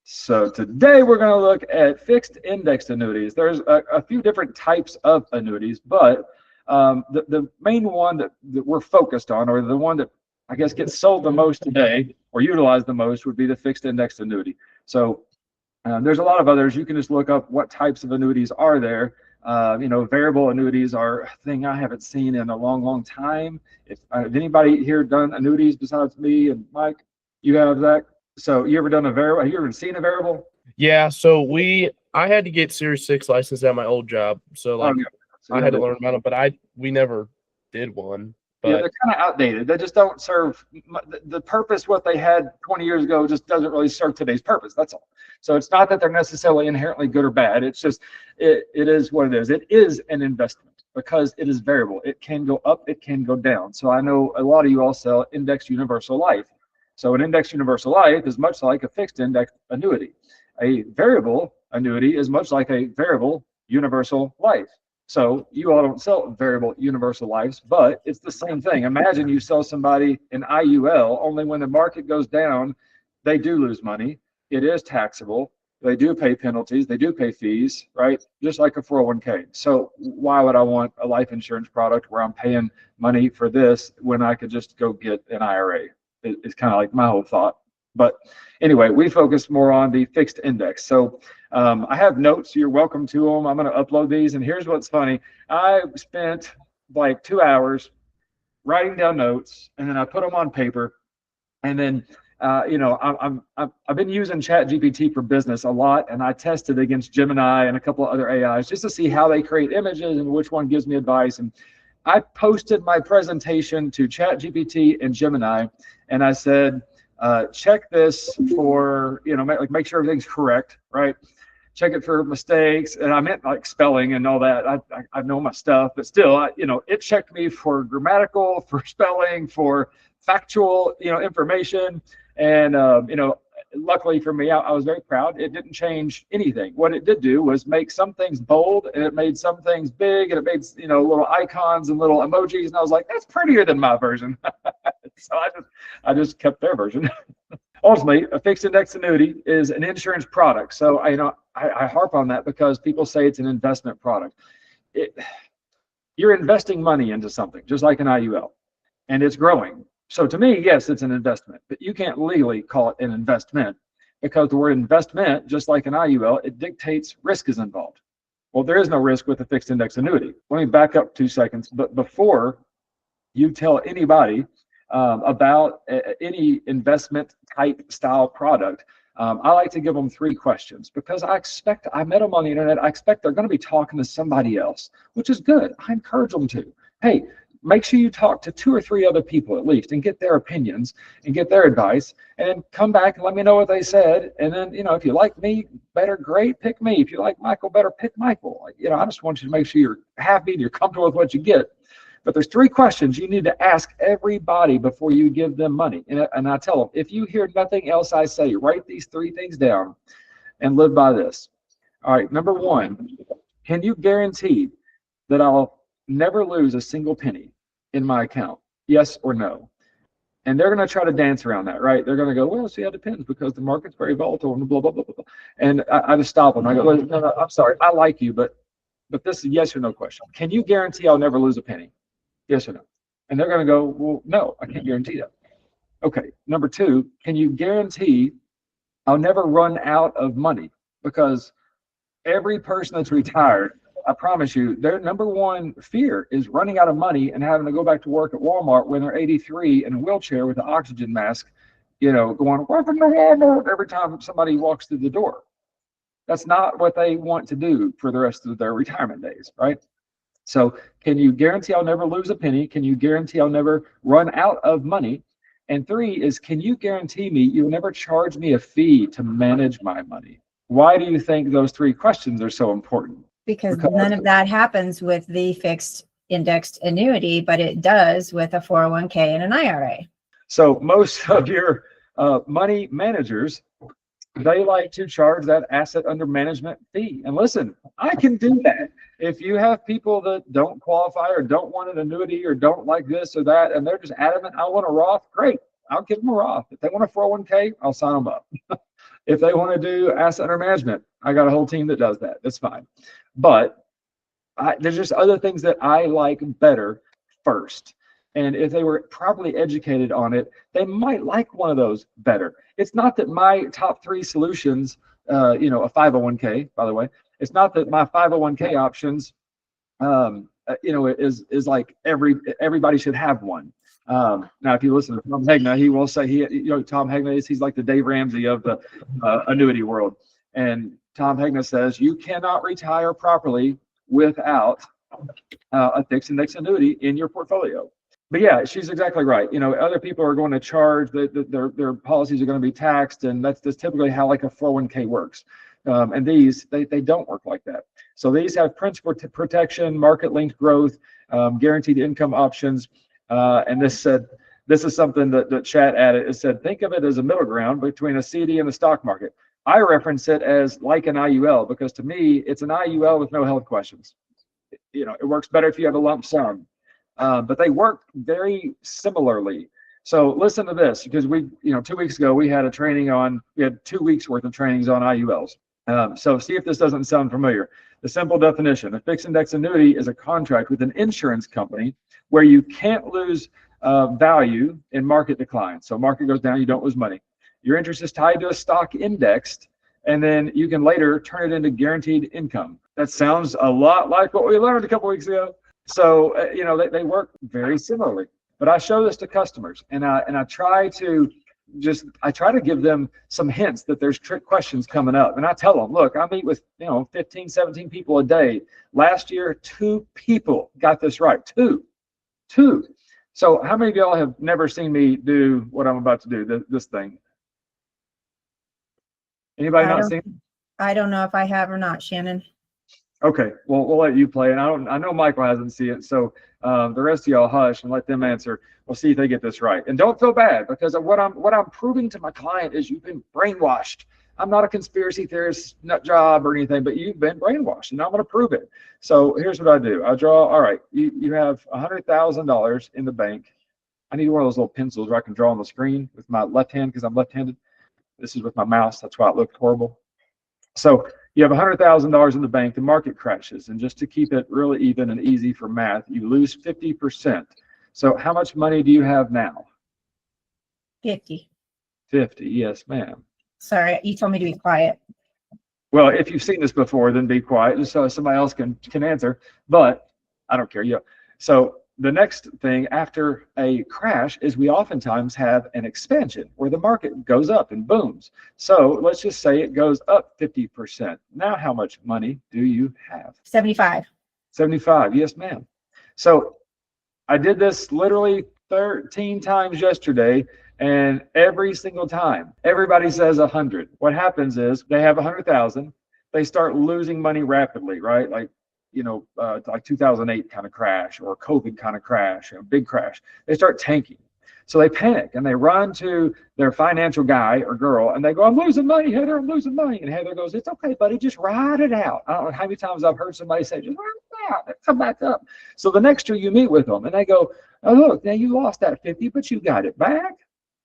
So today we're going to look at fixed indexed annuities. There's a few different types of annuities, but the main one that we're focused on, or the one that I guess gets sold the most today or utilized the most, would be the fixed indexed annuity. So there's a lot of others. You can just look up what types of annuities are there. Variable annuities are a thing I haven't seen in a long time. If anybody here done annuities besides me and Mike, you have that. So you ever done a variable? Have you ever seen a variable? Yeah, so I had to get Series 6 license at my old job. So like So I had to learn about them, but we never did one. But yeah, they're kind of outdated. They just don't serve the purpose. What they had 20 years ago just doesn't really serve today's purpose. That's all. So it's not that they're necessarily inherently good or bad. It's just it is what it is. It is an investment because it is variable. It can go up, it can go down. So I know a lot of you all sell indexed universal life. So an indexed universal life is much like a fixed index annuity. A variable annuity is much like a variable universal life. So you all don't sell variable universal lives, but it's the same thing. Imagine you sell somebody an IUL, only when the market goes down, they do lose money. It is taxable. They do pay penalties. They do pay fees, right? Just like a 401k. So why would I want a life insurance product where I'm paying money for this when I could just go get an IRA? It's kind of like my whole thought. But anyway, we focus more on the fixed index. So I have notes. You're welcome to them. I'm going to upload these. And here's what's funny. I spent like 2 hours writing down notes, and then I put them on paper. And then, I've been using ChatGPT for business a lot, and I tested against Gemini and a couple of other AIs just to see how they create images and which one gives me advice. And I posted my presentation to ChatGPT and Gemini, and I said, check this for, make sure everything's correct, right? Check it for mistakes. And I meant like spelling and all that. I know my stuff, but still, it checked me for grammatical, for spelling, for factual, information. And, luckily for me, I was very proud. It didn't change anything. What it did do was make some things bold, and it made some things big, and it made, little icons and little emojis. And I was like, that's prettier than my version. So I just kept their version. Ultimately, a fixed index annuity is an insurance product. So I harp on that because people say it's an investment product. You're investing money into something, just like an IUL, and it's growing. So to me, yes, it's an investment, but you can't legally call it an investment because the word investment, just like an IUL, it dictates risk is involved. Well, there is no risk with a fixed index annuity. Let me back up 2 seconds. But before you tell anybody about any investment type style product, I like to give them 3 questions because I met them on the internet. I expect they're going to be talking to somebody else, which is good. I encourage them to. Hey, make sure you talk to 2 or 3 other people at least and get their opinions and get their advice, and then come back and let me know what they said. And then, if you like me better, great, pick me. If you like Michael better, pick Michael. I just want you to make sure you're happy and you're comfortable with what you get. But there's 3 questions you need to ask everybody before you give them money. And I tell them, if you hear nothing else I say, write these 3 things down and live by this. All right, number 1, can you guarantee that I'll never lose a single penny in my account? Yes or no? And they're going to try to dance around that, right? They're going to go, well, see, it depends because the market's very volatile and blah, blah, blah, blah. And I just stop them. I go, no, I'm sorry. I like you, but this is a yes or no question. Can you guarantee I'll never lose a penny? Yes or no? And they're going to go, well, no, I can't guarantee that. Okay, number 2, can you guarantee I'll never run out of money? Because every person that's retired, I promise you, their number 1 fear is running out of money and having to go back to work at Walmart when they're 83 in a wheelchair with an oxygen mask, going, welcome to Walmart every time somebody walks through the door. That's not what they want to do for the rest of their retirement days, right? So can you guarantee I'll never lose a penny? Can you guarantee I'll never run out of money? And 3 is, can you guarantee me you'll never charge me a fee to manage my money? Why do you think those 3 questions are so important? Because none of that happens with the fixed indexed annuity, but it does with a 401k and an IRA. So most of your money managers, they like to charge that asset under management fee. And listen, I can do that. If you have people that don't qualify or don't want an annuity or don't like this or that, and they're just adamant, I want a Roth, great, I'll give them a Roth. If they want a 401k, I'll sign them up. If they want to do asset under management, I got a whole team that does that. That's fine. But there's just other things that I like better first. And if they were properly educated on it, they might like one of those better. It's not that my top 3 solutions, a 501k, by the way, it's not that my 501k options, is like everybody should have one. Now, if you listen to Tom Hegna, he will say Tom Hegna he's like the Dave Ramsey of the annuity world. And Tom Hegna says you cannot retire properly without a fixed index annuity in your portfolio. But yeah, she's exactly right. Other people are going to charge their policies are going to be taxed, and that's typically how like a 401k works. And these they don't work like that. So these have principal protection, market linked growth, guaranteed income options. And this is something that chat added. It said, think of it as a middle ground between a CD and the stock market. I reference it as like an IUL because to me, it's an IUL with no health questions. It works better if you have a lump sum, but they work very similarly. So listen to this, because 2 weeks ago, we had 2 weeks worth of trainings on IULs. So see if this doesn't sound familiar. The simple definition, a fixed index annuity is a contract with an insurance company where you can't lose value in market decline. So market goes down, you don't lose money. Your interest is tied to a stock indexed, and then you can later turn it into guaranteed income. That sounds a lot like what we learned a couple weeks ago. So, they work very similarly. But I show this to customers, and I try to give them some hints that there's trick questions coming up. And I tell them, look, I meet with 15, 17 people a day. Last year, 2 people got this right. Two. So how many of y'all have never seen me do what I'm about to do, this thing? Anybody not seen it? I don't know if I have or not, Shannon. Okay, well, we'll let you play. And I know Michael hasn't seen it, so the rest of y'all hush and let them answer. We'll see if they get this right. And don't feel bad, because what I'm proving to my client is you've been brainwashed. I'm not a conspiracy theorist nut job or anything, but you've been brainwashed, and I'm going to prove it. So here's what I do. I draw. All right, you have $100,000 in the bank. I need one of those little pencils where I can draw on the screen with my left hand because I'm left-handed. This is with my mouse. That's why it looked horrible. So you have $100,000 in the bank. The market crashes, and just to keep it really even and easy for math, you lose 50%. So how much money do you have now? 50. 50. Yes, ma'am. Sorry, you told me to be quiet. Well, if you've seen this before, then be quiet just so somebody else can answer. But I don't care. Yeah. So the next thing after a crash is we oftentimes have an expansion where the market goes up and booms. So let's just say it goes up 50%. Now, how much money do you have? 75. 75. Yes, ma'am. So I did this literally 13 times yesterday, and every single time, everybody says 100. What happens is they have 100,000. They start losing money rapidly, right? Like 2008 kind of crash or COVID kind of crash, big crash. They start tanking. So they panic and they run to their financial guy or girl and they go, I'm losing money, Heather, I'm losing money. And Heather goes, it's okay, buddy, just ride it out. I don't know how many times I've heard somebody say, just ride it out, come back up. So the next year you meet with them and they go, oh, look, now you lost that 50, but you got it back.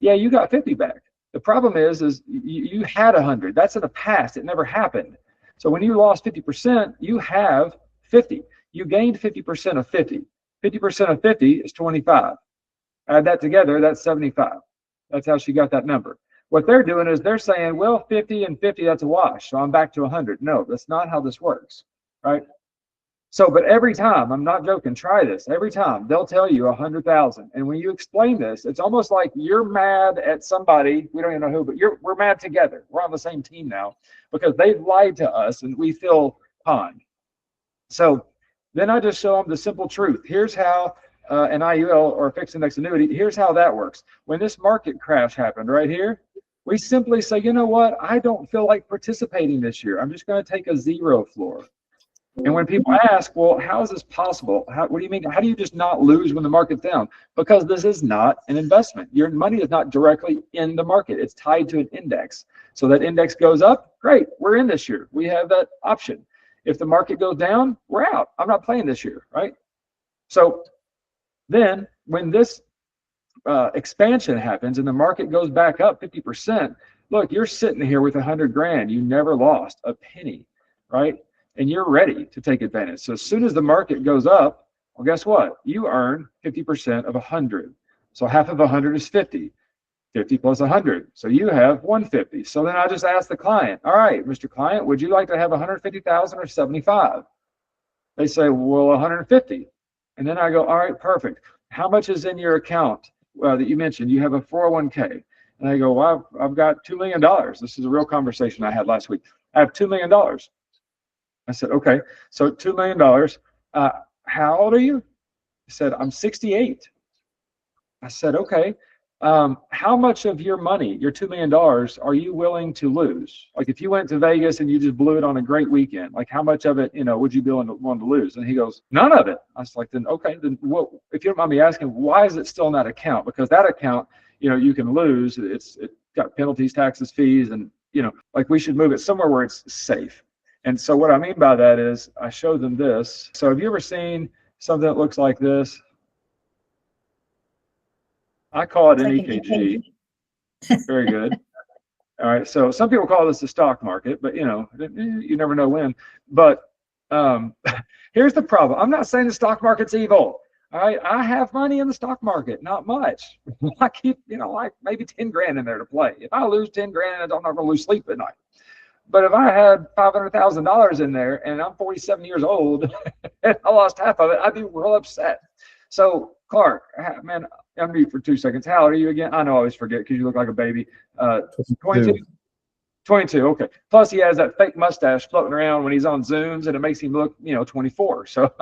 Yeah, you got 50 back. The problem is you had 100. That's in the past. It never happened. So when you lost 50%, you have 50. You gained 50% of 50. 50% of 50 is 25. Add that together, that's 75. That's how she got that number. What they're doing is they're saying, well, 50 and 50, that's a wash. So I'm back to 100. No, that's not how this works, right? So, but every time, I'm not joking, try this. Every time they'll tell you 100,000. And when you explain this, it's almost like you're mad at somebody. We don't even know who, but we're mad together. We're on the same team now because they've lied to us and we feel conned. So then I just show them the simple truth. Here's how an IUL or a fixed index annuity, here's how that works. When this market crash happened right here, we simply say, you know what? I don't feel like participating this year. I'm just going to take a zero floor. And when people ask, well, how is this possible? What do you mean? How do you just not lose when the market's down? Because this is not an investment. Your money is not directly in the market. It's tied to an index. So that index goes up, great, we're in this year. We have that option. If the market goes down, we're out. I'm not playing this year, right? So then when this expansion happens and the market goes back up 50%, look, you're sitting here with 100 grand. You never lost a penny, right? And you're ready to take advantage. So as soon as the market goes up, well, guess what? You earn 50% of 100. So half of 100 is 50. 50 plus 100. So you have 150. So then I just ask the client, all right, Mr. Client, would you like to have 150,000 or 75? They say, well, 150. And then I go, all right, perfect. How much is in your account that you mentioned? You have a 401k. And I go, well, I've got $2 million. This is a real conversation I had last week. I have $2 million. I said, okay, so $2 million. How old are you? He said, I'm 68. I said, okay. How much of your money, your $2 million, are you willing to lose? Like if you went to Vegas and you just blew it on a great weekend, like how much of it, would you be willing to lose? And he goes, none of it. I was like, then okay, then what? If you don't mind me asking, why is it still in that account? Because that account, you can lose. It's got penalties, taxes, fees, and like we should move it somewhere where it's safe. And so what I mean by that is I showed them this. So have you ever seen something that looks like this? I call it an EKG. Very good. All right. So some people call this the stock market, but you never know when. But here's the problem. I'm not saying the stock market's evil. All right. I have money in the stock market, not much. I keep, like maybe 10 grand in there to play. If I lose 10 grand, I'm not going to lose sleep at night. But if I had $500,000 in there and I'm 47 years old and I lost half of it, I'd be real upset. So Clark, man, I'm mute for 2 seconds. How old are you again? I know I always forget because you look like a baby. 22? 22, okay. Plus he has that fake mustache floating around when he's on Zooms and it makes him look, 24. So,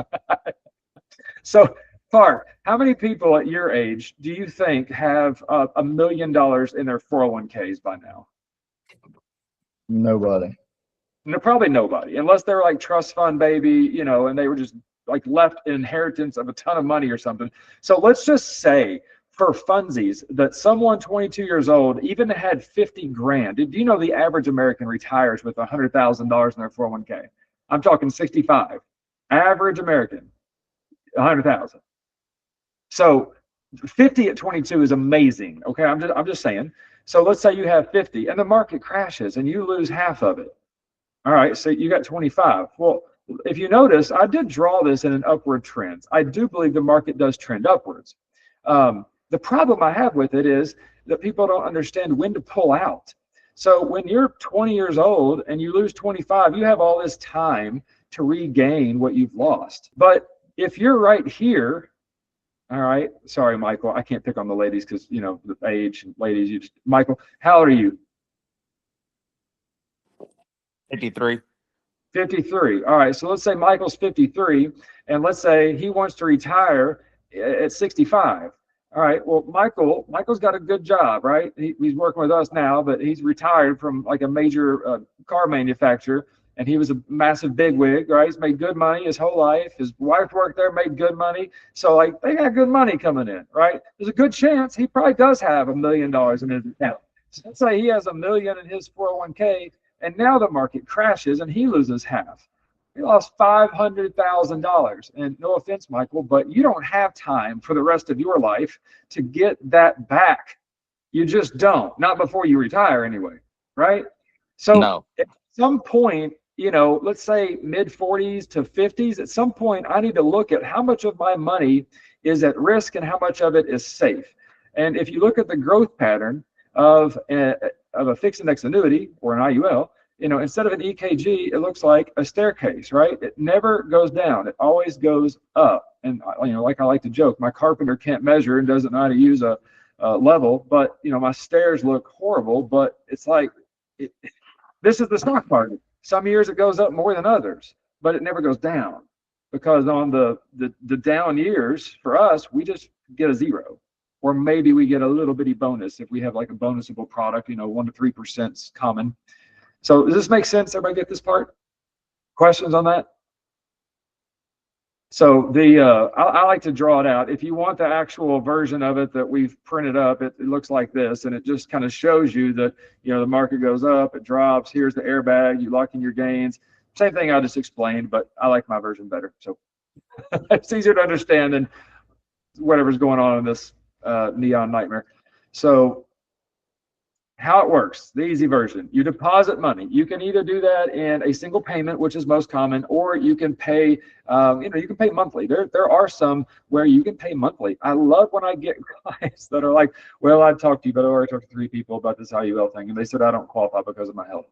so Clark, how many people at your age do you think have $1 million in their 401ks by now? Nobody. No, probably nobody, unless they're like trust fund baby, and they were just like left an inheritance of a ton of money or something. So let's just say for funsies that someone 22 years old even had 50 grand. Did you know the average American retires with $100,000 in their 401k? I'm talking 65. Average American, 100,000. So 50 at 22 is amazing. Okay, I'm just saying. So let's say you have 50 and the market crashes and you lose half of it. All right, so you got 25. Well, if you notice, I did draw this in an upward trend. I do believe the market does trend upwards. The problem I have with it is that people don't understand when to pull out. So when you're 20 years old and you lose 25, you have all this time to regain what you've lost. But if you're right here, all right, sorry, Michael, I can't pick on the ladies because, the age, ladies, Michael, how old are you? 53. 53. All right. So let's say Michael's 53, and let's say he wants to retire at 65. All right. Well, Michael's got a good job, right? He's working with us now, but he's retired from like a major car manufacturer, and he was a massive bigwig, right? He's made good money his whole life. His wife worked there, made good money. So like they got good money coming in, right? There's a good chance he probably does have $1 million in his account. So let's say he has $1 million in his 401k. And now the market crashes and he loses half. He lost $500,000. And no offense, Michael, but you don't have time for the rest of your life to get that back. You just don't. Not before you retire anyway, right? So No. at some point, let's say mid 40s to 50s, at some point I need to look at how much of my money is at risk and how much of it is safe. And if you look at the growth pattern of a fixed index annuity or an IUL, instead of an EKG, it looks like a staircase, right? It never goes down. It always goes up. And, like I like to joke, my carpenter can't measure and doesn't know how to use a level, but, my stairs look horrible, but it's like, this is the stock market. Some years it goes up more than others, but it never goes down because on the down years for us, we just get a zero. Or maybe we get a little bitty bonus if we have like a bonusable product, 1 to 3% is common. So does this make sense? Everybody get this part? Questions on that? So I like to draw it out. If you want the actual version of it that we've printed up, it looks like this, and it just kind of shows you that the market goes up, it drops. Here's the airbag. You lock in your gains. Same thing I just explained, but I like my version better. So it's easier to understand than whatever's going on in this neon nightmare. So how it works, the easy version. You deposit money. You can either do that in a single payment, which is most common, or you can pay, you can pay monthly. There are some where you can pay monthly. I love when I get clients that are like, well, I've talked to you, but I already talked to 3 people about this IUL thing, and they said I don't qualify because of my health.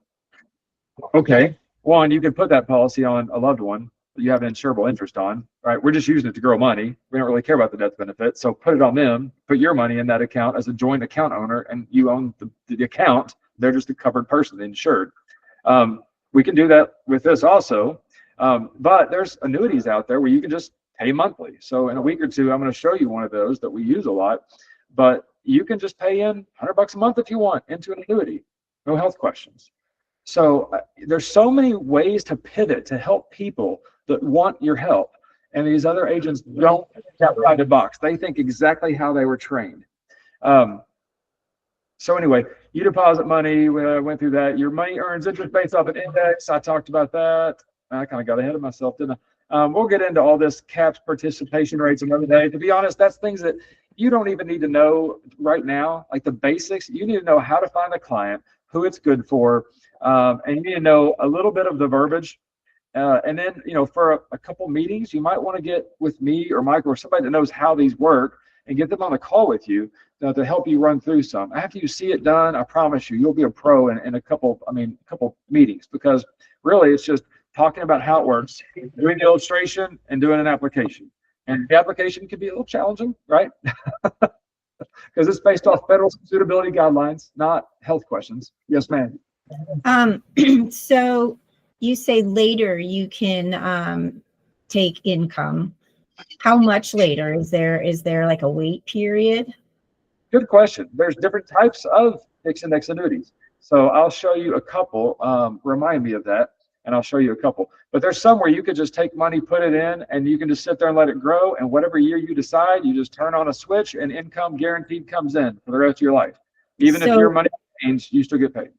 Okay, one, you can put that policy on a loved one that you have an insurable interest on, right? We're just using it to grow money. We don't really care about the death benefit. So put it on them, put your money in that account as a joint account owner, and you own the account. They're just a covered person, insured. We can do that with this also, but there's annuities out there where you can just pay monthly. So in a week or two, I'm going to show you one of those that we use a lot, but you can just pay in $100 a month if you want into an annuity, no health questions. So there's so many ways to pivot to help people that want your help, and these other agents don't think outside the box. They think exactly how they were trained. So anyway, you deposit money. We went through that. Your money earns interest based off an index. I talked about that. I kind of got ahead of myself, didn't I? We'll get into all this caps, participation rates another day. To be honest, that's things that you don't even need to know right now, like the basics. You need to know how to find a client, who it's good for, and you need to know a little bit of the verbiage. And then, for a couple meetings, you might want to get with me or Michael or somebody that knows how these work and get them on a call with you to help you run through some. After you see it done, I promise you, you'll be a pro in a couple meetings, because really it's just talking about how it works, doing the illustration and doing an application. And the application can be a little challenging, right? Because it's based off federal suitability guidelines, not health questions. Yes, ma'am. So you say later you can take income. How much later? Is there like a wait period? Good question. There's different types of fixed index annuities. So I'll show you a couple. Remind me of that, and I'll show you a couple. But there's some where you could just take money, put it in, and you can just sit there and let it grow. And whatever year you decide, you just turn on a switch, and income guaranteed comes in for the rest of your life. Even if your money changes, you still get paid.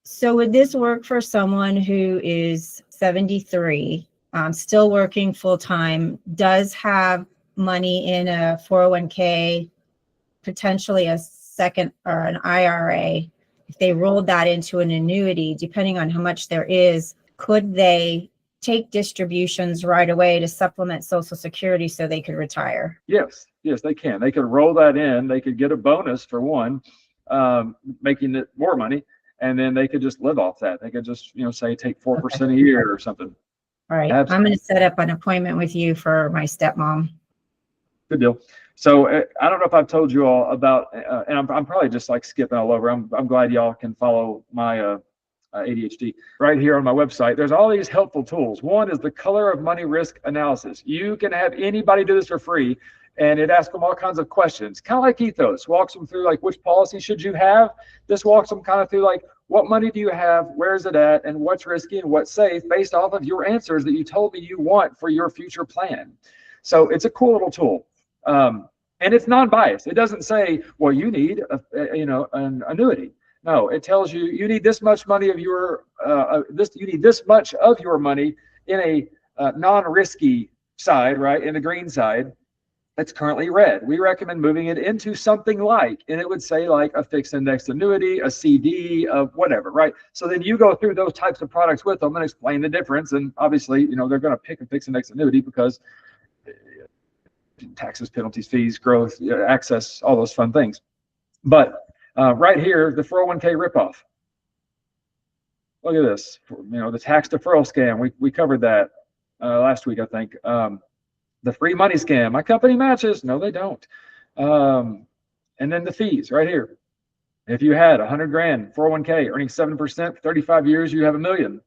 So would this work for someone who is 73, still working full time, does have money in a 401k, potentially a second or an IRA? If they rolled that into an annuity, depending on how much there is, could they take distributions right away to supplement Social Security so they could retire? Yes, they can. They could roll that in. They could get a bonus for one, making it more money. And then they could just live off that. They could just, say take 4% a year or something. All right. Absolutely. I'm going to set up an appointment with you for my stepmom. Good deal. So I don't know if I've told you all about, and I'm probably just like skipping all over. I'm glad y'all can follow my ADHD right here on my website. There's all these helpful tools. One is the color of money risk analysis. You can have anybody do this for free, and it asks them all kinds of questions, kind of like Ethos. Walks them through like which policy should you have. This walks them kind of through like what money do you have, where is it at, and what's risky and what's safe based off of your answers that you told me you want for your future plan. So it's a cool little tool. And it's non-biased. It doesn't say, well, you need an annuity. No, it tells you you need this much money of your you need this much of your money in a non-risky side, right? In the green side that's currently red. We recommend moving it into something like, and it would say like a fixed indexed annuity, a CD, of whatever, right? So then you go through those types of products with them and explain the difference. And obviously, they're going to pick a fixed indexed annuity because taxes, penalties, fees, growth, access, all those fun things. But right here, the 401k ripoff. Look at this, the tax deferral scam. We covered that last week, I think. The free money scam. My company matches. No, they don't. And then the fees right here. If you had 100 grand 401k earning 7% for 35 years, you have $1 million.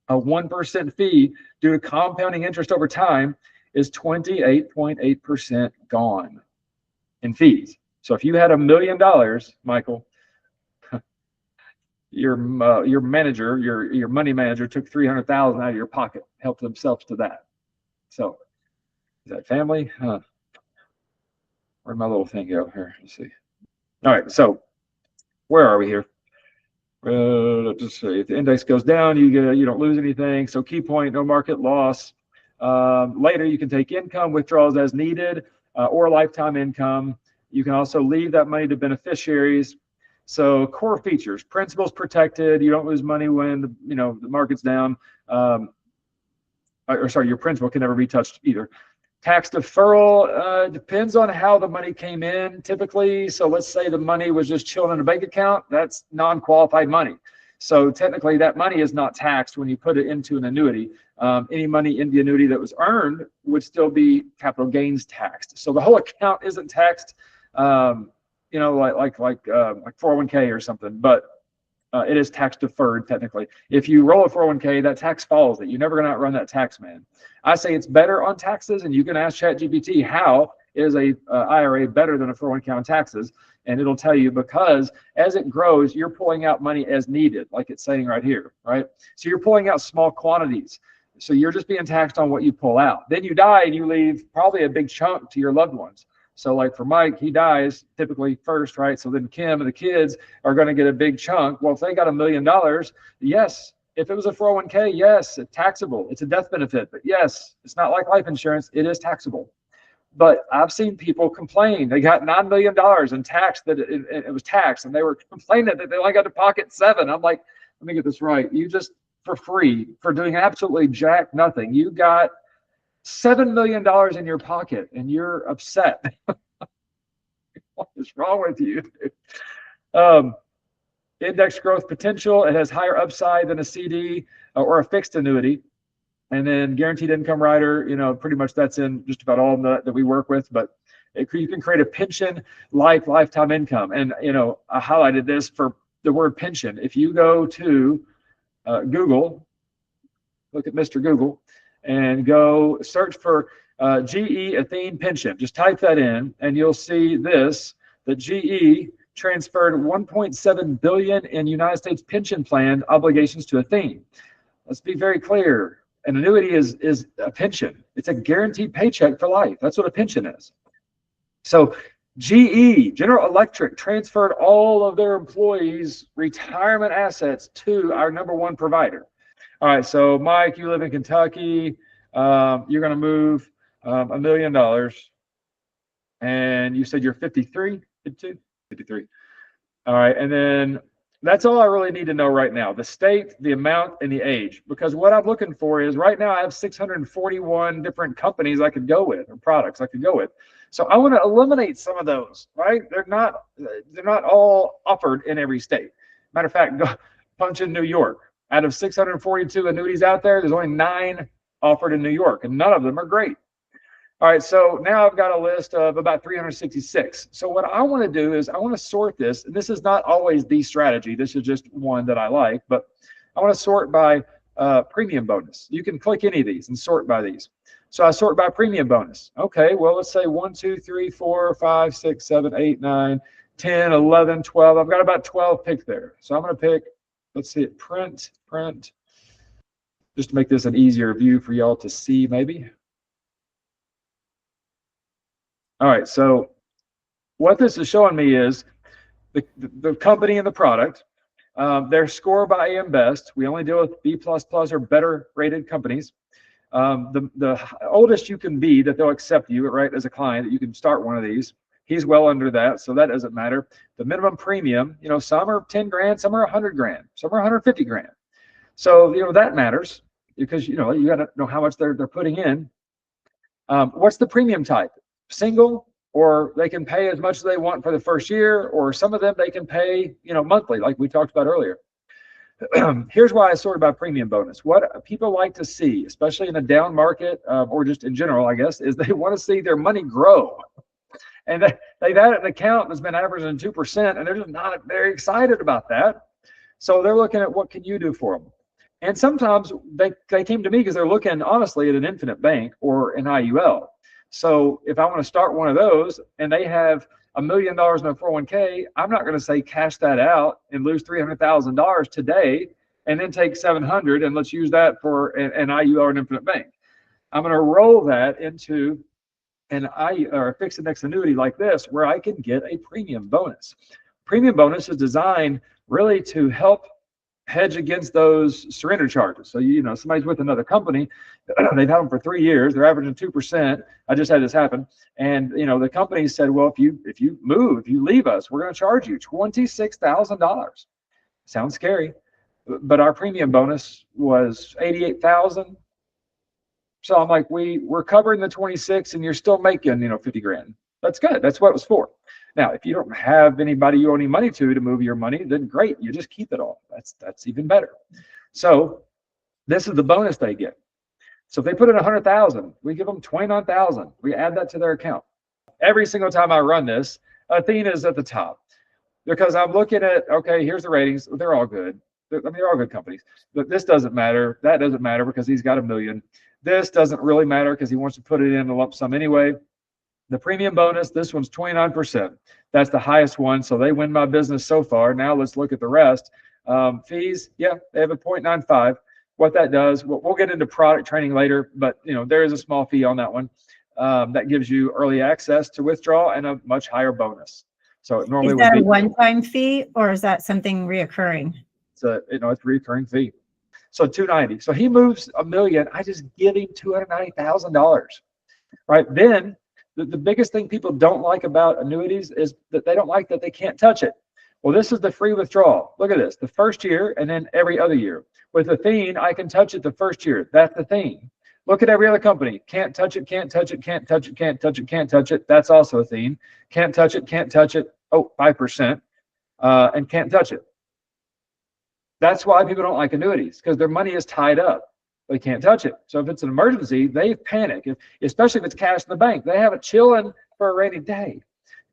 A 1% fee due to compounding interest over time is 28.8% gone in fees. So if you had $1 million, Michael, your manager, your money manager took $300,000 out of your pocket, helped themselves to that. So is that family? Where'd my little thing go here? Let's see. All right, so where are we here? Let's see. If the index goes down, you don't lose anything. So key point, no market loss. Later, you can take income withdrawals as needed or lifetime income. You can also leave that money to beneficiaries. So core features: principal's protected. You don't lose money when the market's down. Or sorry, your principal can never be touched either. Tax deferral depends on how the money came in typically. So let's say the money was just chilling in a bank account. That's non-qualified money. So technically that money is not taxed when you put it into an annuity. Any money in the annuity that was earned would still be capital gains taxed. So the whole account isn't taxed, like 401k or something, but it is tax deferred technically. If you roll a 401k, that tax follows it. You're never going to outrun that tax man. I say it's better on taxes, and you can ask ChatGPT how is a IRA better than a 401k on taxes, and it'll tell you, because as it grows, you're pulling out money as needed, like it's saying right here, right? So you're pulling out small quantities. So you're just being taxed on what you pull out. Then you die and you leave probably a big chunk to your loved ones. So like for Mike, he dies typically first, right? So then Kim and the kids are going to get a big chunk. Well, if they got $1 million, yes. If it was a 401k, yes, it's taxable. It's a death benefit, but yes, it's not like life insurance. It is taxable. But I've seen people complain. They got $9 million in tax, that it was taxed, and they were complaining that they only got to pocket $7 million. I'm like, let me get this right. You just, for free, for doing absolutely jack nothing, you got $7 million in your pocket, and you're upset. What is wrong with you? Index growth potential. It has higher upside than a CD or a fixed annuity. And then guaranteed income rider, pretty much that's in just about all that we work with. But you can create a pension like lifetime income. And, I highlighted this for the word pension. If you go to Google, look at Mr. Google, and go search for GE Athene pension. Just type that in, and you'll see this, that GE transferred $1.7 billion in United States pension plan obligations to Athene. Let's be very clear. An annuity is a pension. It's a guaranteed paycheck for life. That's what a pension is. So GE, General Electric, transferred all of their employees' retirement assets to our #1 provider. All right, so Mike, you live in Kentucky. You're going to move $1 million, and you said you're 53, 52, 53. All right, and then that's all I really need to know right now: the state, the amount, and the age. Because what I'm looking for is, right now I have 641 different companies I could go with, or products I could go with. So I want to eliminate some of those. Right? They're not all offered in every state. Matter of fact, go punch in New York. Out of 642 annuities out there, there's only 9 offered in New York, and none of them are great. All right, so now I've got a list of about 366. So what I want to do is I want to sort this. And this is not always the strategy. This is just one that I like, but I want to sort by premium bonus. You can click any of these and sort by these. So I sort by premium bonus. Okay, well, let's say 1, 2, 3, 4, 5, 6, 7, 8, 9, 10, 11, 12. I've got about 12 picked there. So I'm going to pick, let's see it, print, just to make this an easier view for y'all to see maybe. All right, so what this is showing me is the company and the product, their score by AM Best. We only deal with B++ or better rated companies. The oldest you can be that they'll accept you, right, as a client, that you can start one of these. He's well under that, so that doesn't matter. The minimum premium, some are 10 grand, some are 100 grand, some are 150 grand. So, that matters, because, you got to know how much they're putting in. What's the premium type? Single, or they can pay as much as they want for the first year, or some of them they can pay, monthly, like we talked about earlier. Here's why I sorted by premium bonus. What people like to see, especially in a down market, or just in general, I guess, is they want to see their money grow. And they've had an account that's been averaging 2%, and they're just not very excited about that. So they're looking at, what can you do for them? And sometimes they came to me because they're looking honestly at an infinite bank or an IUL. So if I want to start one of those and they have $1 million in a 401k, I'm not going to say cash that out and lose $300,000 today and then take $700 and let's use that for an IUL or an infinite bank. I'm going to roll that into an or a fixed index annuity like this, where I can get a premium bonus. Premium bonus is designed really to help hedge against those surrender charges. So, you know, somebody's with another company, they've had them for 3 years, they're averaging 2%. I just had this happen. And, you know, the company said, well, if you move, if you leave us, we're going to charge you $26,000. Sounds scary, but our premium bonus was 88,000. So I'm like, we're covering the 26 and you're still making, you know, 50 grand. That's good. That's what it was for. Now, if you don't have anybody you owe any money to move your money, then great. You just keep it all. That's even better. So this is the bonus they get. So if they put in 100,000, we give them 29,000. We add that to their account. Every single time I run this, Athena is at the top because I'm looking at, okay, here's the ratings. They're all good. They're all good companies. But this doesn't matter. That doesn't matter because he's got $1 million. This doesn't really matter because he wants to put it in a lump sum anyway. The premium bonus, this one's 29%. That's the highest one. So they win my business so far. Now let's look at the rest. Fees, yeah, they have a 0.95. What that does, we'll get into product training later, but you know, there is a small fee on that one. That gives you early access to withdraw and a much higher bonus. So it normally Is that would be a one-time fee or is that something reoccurring? it's a recurring fee. So 290. So he moves $1 million. I just give him $290,000. Right. Then the biggest thing people don't like about annuities is that they don't like that they can't touch it. Well, this is the free withdrawal. Look at this, the first year and then every other year. With Athene, I can touch it the first year. That's the thing. Look at every other company. Can't touch it, can't touch it, can't touch it, can't touch it, can't touch it. That's also Athene. Can't touch it, can't touch it. Oh, 5%. And can't touch it. That's why people don't like annuities, because their money is tied up. They can't touch it. So if it's an emergency, they panic. Especially if it's cash in the bank, they have it chilling for a rainy day.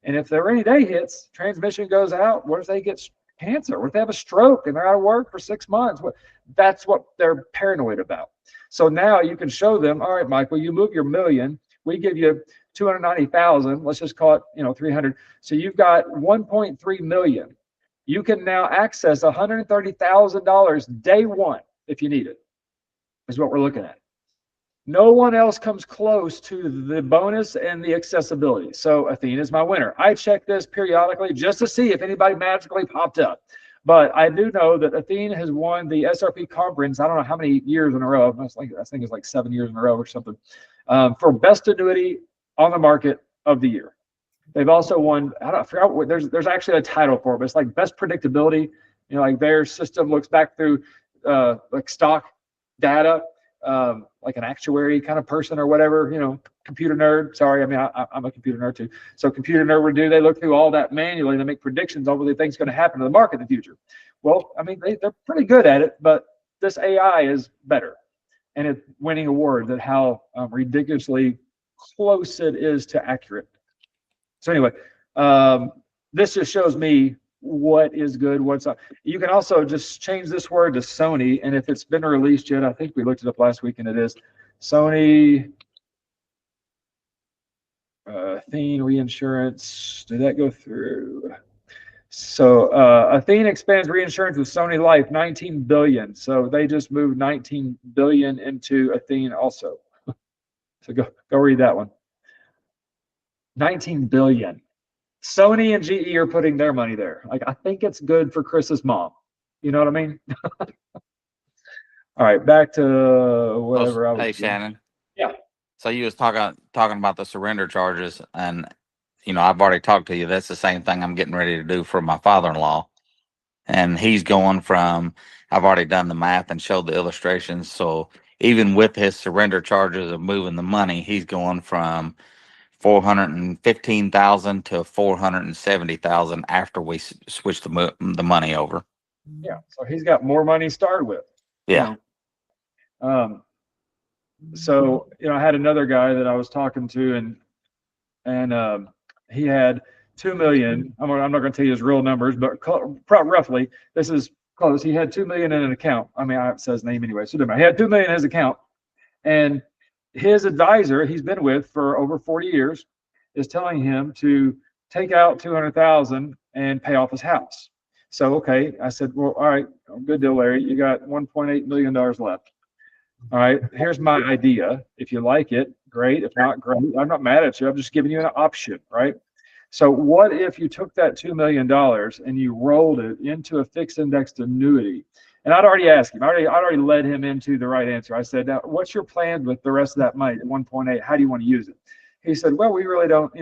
And if the rainy day hits, transmission goes out. What if they get cancer? What if they have a stroke and they're out of work for 6 months? That's what they're paranoid about. So now you can show them, all right, Michael, you move your $1 million. We give you 290,000. Let's just call it, 300. So you've got 1.3 million. You can now access $130,000 day one if you need it, is what we're looking at. No one else comes close to the bonus and the accessibility. So Athene is my winner. I check this periodically just to see if anybody magically popped up. But I do know that Athene has won the SRP conference, I don't know how many years in a row. I think it's like 7 years in a row or something, for best annuity on the market of the year. They've also won, I forgot what, there's actually a title for it, but it's like best predictability. Like their system looks back through like stock data, like an actuary kind of person or whatever, computer nerd. Sorry, I mean, I'm a computer nerd too. So computer nerd would do, they look through all that manually to make predictions on what they think is going to happen to the market in the future. Well, I mean, they're pretty good at it, but this AI is better. And it's winning awards at how ridiculously close it is to accurate. So anyway, this just shows me what is good, what's up. You can also just change this word to Sony, and if it's been released yet, I think we looked it up last week, and it is Sony Athene Reinsurance. Did that go through? So Athene expands reinsurance with Sony Life, 19 billion. So they just moved 19 billion into Athene also. So go read that one. 19 billion. Sony and GE are putting their money there. Like, I think it's good for Chris's mom. You know what I mean? All right, back to whatever I was. Hey, Shannon. Yeah. So you was talking about the surrender charges, and I've already talked to you. That's the same thing I'm getting ready to do for my father-in-law, and he's going from. I've already done the math and showed the illustrations. So even with his surrender charges of moving the money, he's going from 415,000 to 470,000 after we switch the money over. Yeah, so he's got more money started with. Yeah. So I had another guy that I was talking to, and he had 2 million. I'm not going to tell you his real numbers, but roughly this is close. He had 2 million in an account. I mean, it says name anyway, so he had 2 million in his account, and his advisor, he's been with for over 40 years, is telling him to take out 200,000 and pay off his house. So, okay, I said, well, all right, good deal, Larry. You got $1.8 million left. All right, here's my idea. If you like it, great. If not, great. I'm not mad at you. I'm just giving you an option, right? So what if you took that $2 million and you rolled it into a fixed indexed annuity? And I'd already asked him, I'd already led him into the right answer. I said, now, what's your plan with the rest of that money, 1.8? How do you want to use it? He said, well, we really don't,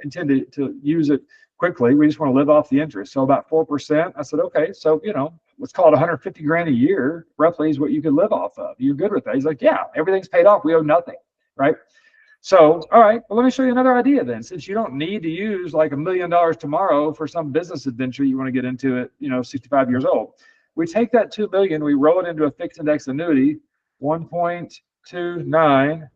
intend to use it quickly. We just want to live off the interest. So about 4%. I said, okay, so, let's call it 150 grand a year, roughly, is what you could live off of. You're good with that? He's like, yeah, everything's paid off. We owe nothing, right? So, all right, well, let me show you another idea then. Since you don't need to use like $1 million tomorrow for some business adventure you want to get into at, 65 years old. We take that $2 million, we roll it into a fixed index annuity, 1.29,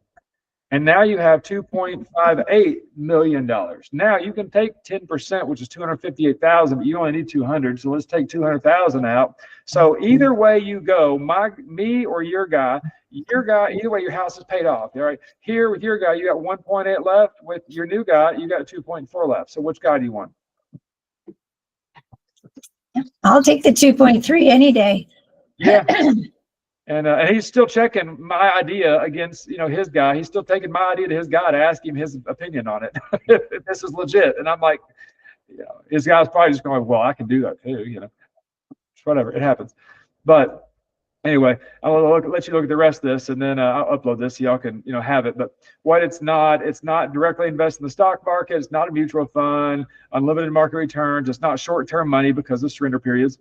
and now you have $2.58 million. Now you can take 10%, which is 258,000, but you only need 200. So let's take 200,000 out. So either way you go, me or your guy, either way your house is paid off. All right. Here with your guy, you got 1.8 left. With your new guy, you got 2.4 left. So which guy do you want? I'll take the 2.3 any day. Yeah. And he's still checking my idea against, his guy. He's still taking my idea to his guy to ask him his opinion on it, if this is legit. And I'm like, his guy's probably just going, well, I can do that too, whatever, it happens. But anyway, I'll let you look at the rest of this, and then I'll upload this so y'all can, have it. But what it's not directly invested in the stock market. It's not a mutual fund, unlimited market returns. It's not short-term money because of surrender periods.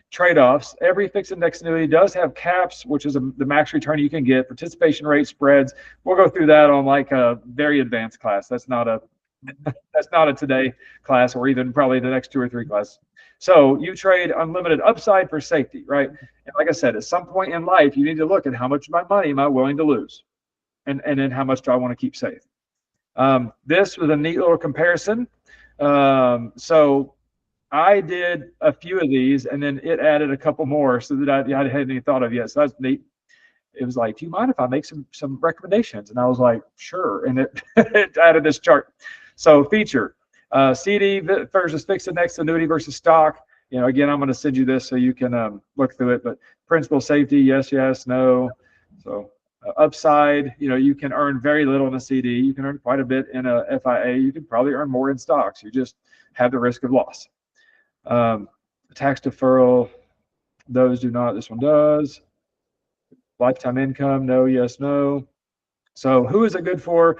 Trade-offs. Every fixed index annuity does have caps, which is the max return you can get, participation rate, spreads. We'll go through that on like a very advanced class. That's not a today class, or even probably the next 2 or 3 classes. So you trade unlimited upside for safety, right? And like I said, at some point in life, you need to look at how much of my money am I willing to lose, and then how much do I want to keep safe. This was a neat little comparison. So I did a few of these, and then it added a couple more so that I hadn't even thought of yet. So that's neat. It was like, do you mind if I make some recommendations? And I was like, sure. And it added this chart. So feature, CD versus fixed index annuity versus stock. Again, I'm going to send you this so you can look through it. But principal, safety, yes, no. So upside, you can earn very little in a CD. You can earn quite a bit in a FIA. You can probably earn more in stocks. You just have the risk of loss. Tax deferral, those do not. This one does. Lifetime income, no, yes, no. So who is it good for?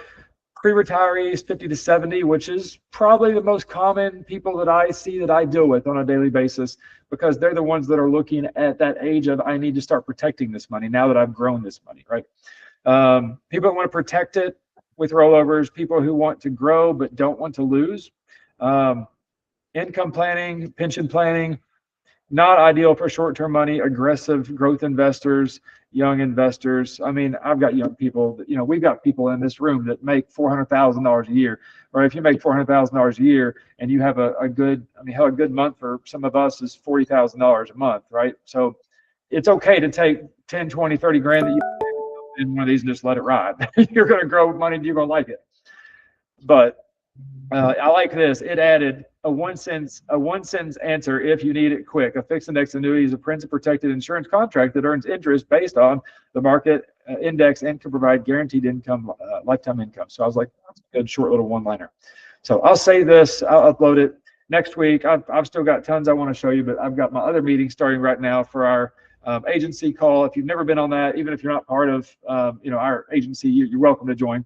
Pre-retirees 50 to 70, which is probably the most common people that I see, that I deal with on a daily basis, because they're the ones that are looking at that age of, I need to start protecting this money now that I've grown this money, right? People that want to protect it with rollovers, people who want to grow but don't want to lose. Income planning, pension planning, not ideal for short-term money. Aggressive growth investors, young investors. I mean, I've got young people, we've got people in this room that make $400,000 a year. Or if you make $400,000 a year and you have a good month for some of us is $40,000 a month, right? So it's okay to take 10, 20, 30 grand that you in one of these and just let it ride. You're going to grow money and you're going to like it. But I like this. It added a one sentence answer if you need it quick. A fixed index annuity is a principal protected insurance contract that earns interest based on the market index and can provide guaranteed income, lifetime income. So I was like, that's a good short little one-liner. So I'll say this. I'll upload it next week. I've still got tons I want to show you, but I've got my other meeting starting right now for our agency call. If you've never been on that, even if you're not part of our agency, you're welcome to join.